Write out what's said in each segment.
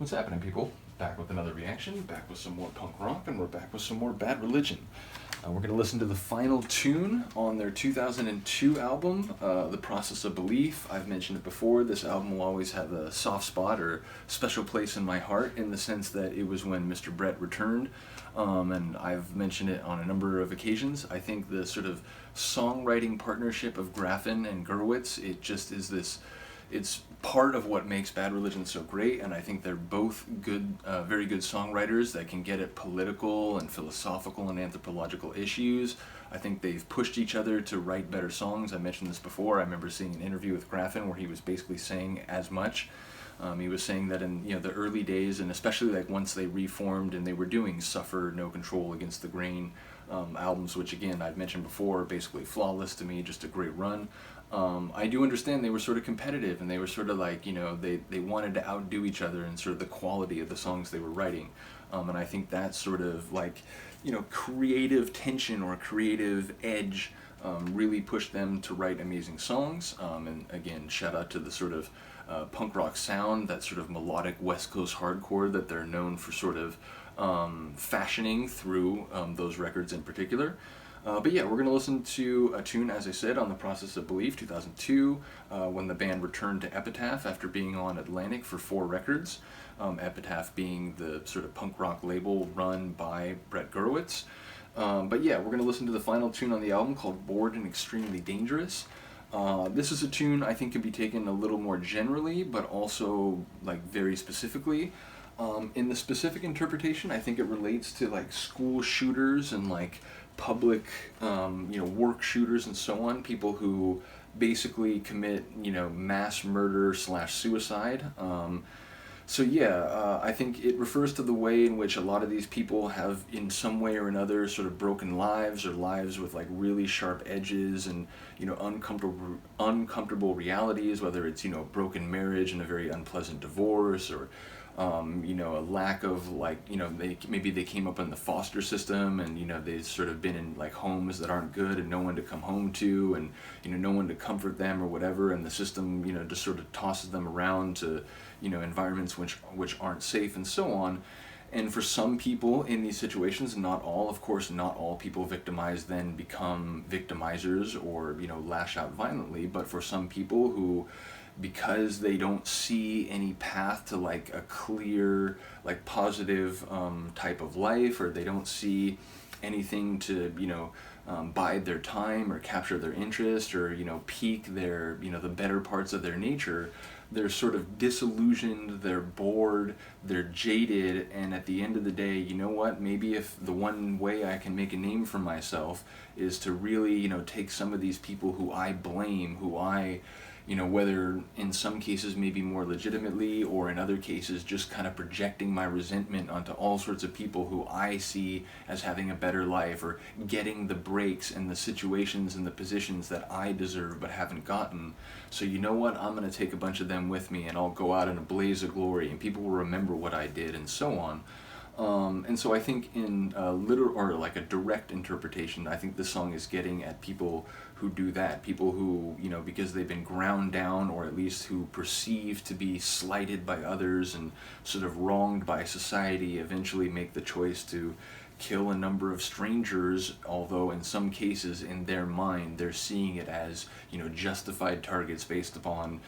What's happening, people? Back with another reaction, back with some more punk rock, and we're back with some more Bad Religion. We're going to listen to the final tune on their 2002 album, The Process of Belief. I've mentioned it before, this album will always have a soft spot or special place in my heart in the sense that it was when Mr. Brett returned, and I've mentioned it on a number of occasions. I think the sort of songwriting partnership of Graffin and Gurwitz, it just is this, it's part of what makes Bad Religion so great, and I think they're both good, very good songwriters that can get at political and philosophical and anthropological issues. I think they've pushed each other to write better songs. I mentioned this before. I remember seeing an interview with Graffin where he was basically saying as much. He was saying that in the early days, and especially like once they reformed and they were doing Suffer, No Control, Against the Grain albums, which again I've mentioned before, basically flawless to me, just a great run. I do understand they were sort of competitive and they were sort of like, they wanted to outdo each other in sort of the quality of the songs they were writing. And I think that sort of like, creative tension or creative edge really pushed them to write amazing songs. And again, shout out to the sort of punk rock sound, that sort of melodic West Coast hardcore that they're known for sort of fashioning through those records in particular. But yeah, we're going to listen to a tune, as I said, on The Process of Belief, 2002, when the band returned to Epitaph after being on Atlantic for 4 records. Epitaph being the sort of punk rock label run by Brett Gurwitz. But yeah, we're going to listen to the final tune on the album called Bored and Extremely Dangerous. This is a tune I think can be taken a little more generally, but also like very specifically. In the specific interpretation, I think it relates to like school shooters and like public, work shooters and so on, people who basically commit, mass murder / suicide. So yeah, I think it refers to the way in which a lot of these people have in some way or another sort of broken lives, or lives with like really sharp edges and, uncomfortable realities, whether it's, broken marriage and a very unpleasant divorce, or a lack of like, maybe they came up in the foster system and, they've sort of been in like homes that aren't good and no one to come home to, and, no one to comfort them or whatever, and the system, just sort of tosses them around to, environments which aren't safe and so on. And for some people in these situations, not all, of course, not all people victimized then become victimizers or, lash out violently, but for some people who, because they don't see any path to like a clear, like positive type of life, or they don't see anything to, bide their time or capture their interest or, pique their, the better parts of their nature, they're sort of disillusioned, they're bored, they're jaded, and at the end of the day, you know what, maybe if the one way I can make a name for myself is to really, take some of these people who I blame, who I, whether in some cases maybe more legitimately, or in other cases just kind of projecting my resentment onto all sorts of people who I see as having a better life, or getting the breaks and the situations and the positions that I deserve but haven't gotten. So you know what, I'm going to take a bunch of them with me and I'll go out in a blaze of glory and people will remember what I did and so on. And so I think in literal or like a direct interpretation, I think this song is getting at people who do that, people who, because they've been ground down, or at least who perceive to be slighted by others and sort of wronged by society, eventually make the choice to kill a number of strangers, although in some cases in their mind they're seeing it as, justified targets based upon,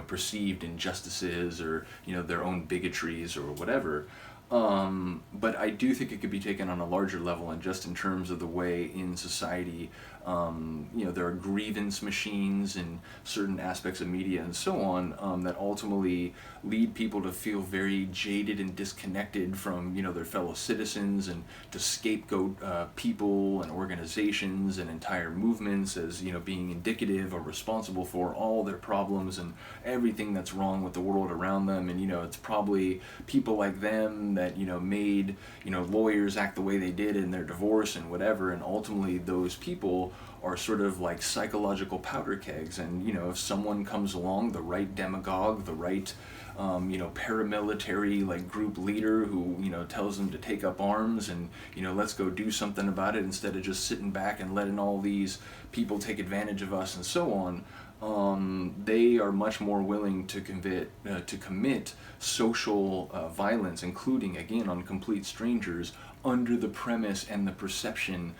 perceived injustices or, their own bigotries or whatever. But I do think it could be taken on a larger level, and just in terms of the way in society, there are grievance machines in certain aspects of media and so on, that ultimately lead people to feel very jaded and disconnected from, their fellow citizens, and to scapegoat people and organizations and entire movements as, being indicative or responsible for all their problems and everything that's wrong with the world around them. And, it's probably people like them that, made, lawyers act the way they did in their divorce and whatever, and ultimately those people are sort of like psychological powder kegs. And, if someone comes along, the right demagogue, the right, paramilitary like group leader who, tells them to take up arms and, let's go do something about it instead of just sitting back and letting all these people take advantage of us and so on, they are much more willing to commit social violence, including, again, on complete strangers, under the premise and the perception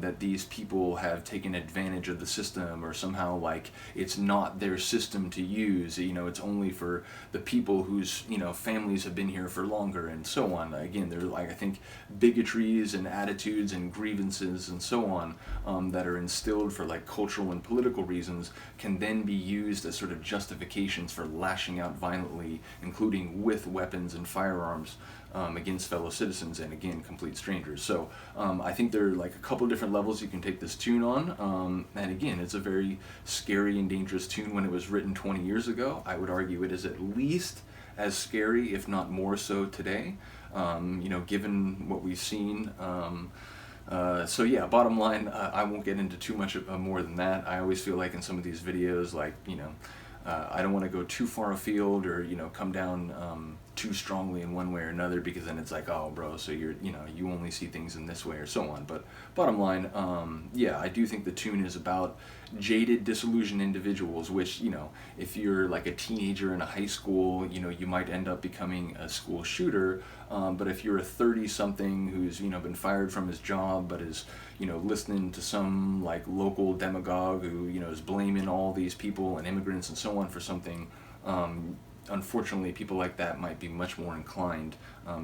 that these people have taken advantage of the system, or somehow like it's not their system to use. It's only for the people whose families have been here for longer, and so on. Again, there are, like, I think, bigotries and attitudes and grievances and so on that are instilled for like cultural and political reasons, can then be used as sort of justifications for lashing out violently, including with weapons and firearms, against fellow citizens and, again, complete strangers. So I think there are like a couple different levels you can take this tune on, and again, it's a very scary and dangerous tune. When it was written 20 years ago, I would argue it is at least as scary, if not more so, today, given what we've seen. So yeah, bottom line, I won't get into too much more than that. I always feel like in some of these videos, like, I don't want to go too far afield, or come down too strongly in one way or another, because then it's like, oh bro, so you only see things in this way, or so on. But bottom line, yeah, I do think the tune is about jaded, disillusioned individuals, which, if you're like a teenager in a high school, you might end up becoming a school shooter. But if you're a 30-something who's, been fired from his job, but is, listening to some like local demagogue who, is blaming all these people and immigrants and so on for something, unfortunately, people like that might be much more inclined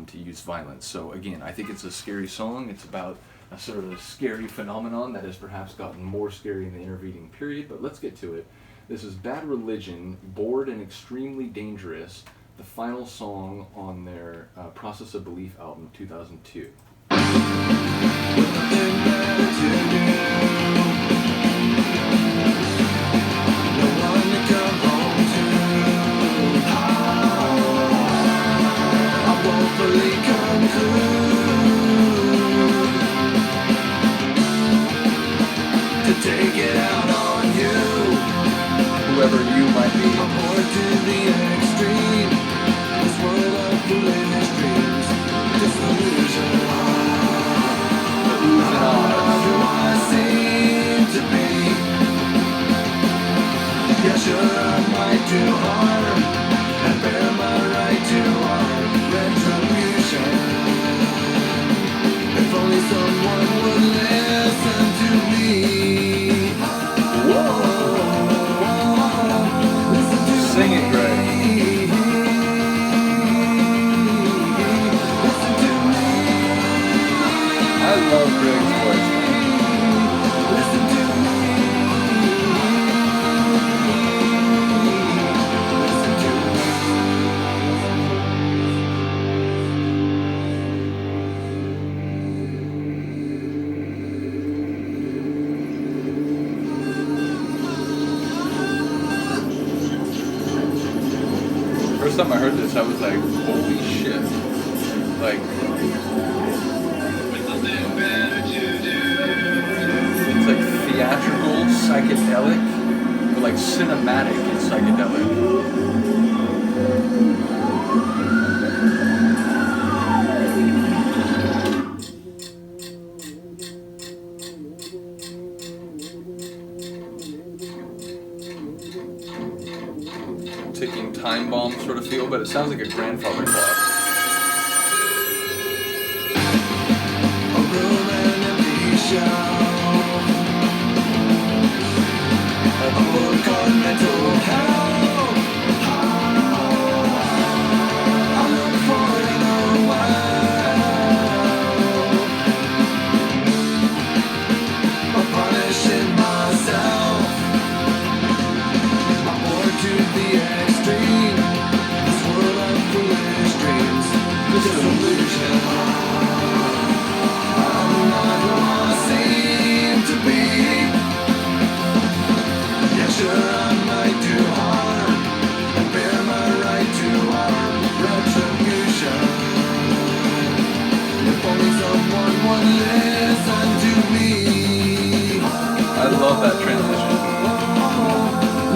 to use violence. So again, I think it's a scary song. It's about a sort of scary phenomenon that has perhaps gotten more scary in the intervening period, but let's get to it. This is Bad Religion, Bored and Extremely Dangerous, the final song on their Process of Belief album, 2002. Take it out on you, Whoever you might be. I'm bored to the extreme. This world of foolish dreams, disillusion. Not who I seem to be. Yeah, sure, I might do harm and bear my right to harm, retribution. If only someone would listen to me. Sing it, Greg. I love Greg's voice. First time I heard this, I was like, holy shit. Like, it's like theatrical, psychedelic, or like cinematic and psychedelic. Ticking time bomb sort of feel, but it sounds like a grandfather clock. A room and empty shelf, a book on mental health. I look for it in a while. I'm punishing myself. I'm bored to the extreme. This world of foolish dreams, disillusion. I'm not who I seem to be. Yeah, sure, I might do harm and bear my right to harm, retribution. If only someone would listen to me. I love that transition.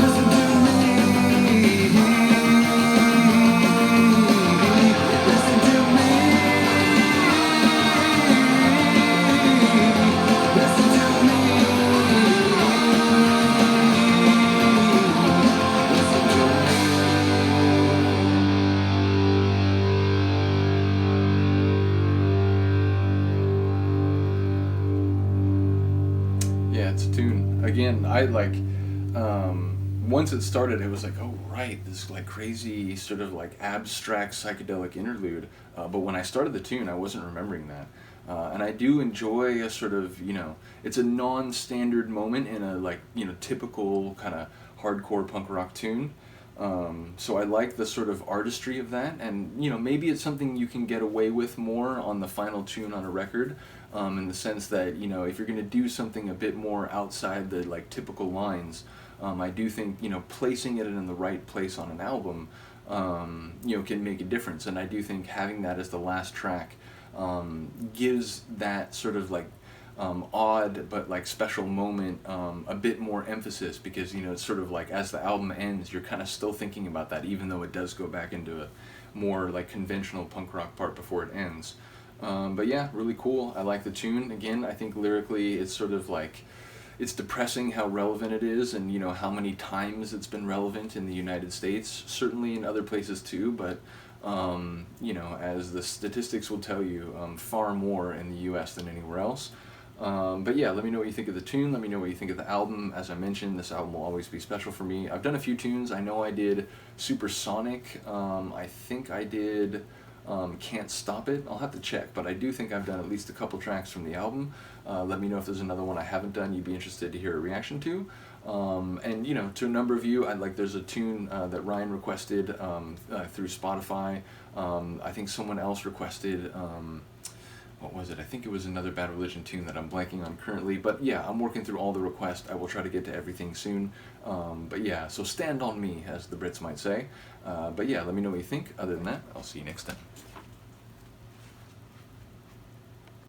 Listen to me. Listen to me. it's a tune. Again, I like, once it started, it was like, oh right, this like crazy sort of like abstract psychedelic interlude. But when I started the tune, I wasn't remembering that. And I do enjoy a sort of, it's a non-standard moment in a like, typical kind of hardcore punk rock tune. So I like the sort of artistry of that, and maybe it's something you can get away with more on the final tune on a record, in the sense that if you're going to do something a bit more outside the like typical lines, I do think placing it in the right place on an album, can make a difference, and I do think having that as the last track gives that sort of like odd but like special moment a bit more emphasis, because it's sort of like as the album ends, you're kind of still thinking about that, even though it does go back into a more like conventional punk rock part before it ends. But yeah, really cool. I like the tune. Again, I think lyrically it's sort of like, it's depressing how relevant it is, and how many times it's been relevant in the United States, certainly in other places too, but as the statistics will tell you, far more in the US than anywhere else. But yeah, let me know what you think of the tune. Let me know what you think of the album. As I mentioned, this album will always be special for me. I've done a few tunes. I know I did Supersonic. I think I did Can't Stop It. I'll have to check, but I do think I've done at least a couple tracks from the album. Let me know if there's another one I haven't done you'd be interested to hear a reaction to. And to a number of you, there's a tune that Ryan requested through Spotify. I think someone else requested, what was it? I think it was another Bad Religion tune that I'm blanking on currently. But yeah, I'm working through all the requests. I will try to get to everything soon. But yeah, so stand on me, as the Brits might say. But yeah, let me know what you think. Other than that, I'll see you next time.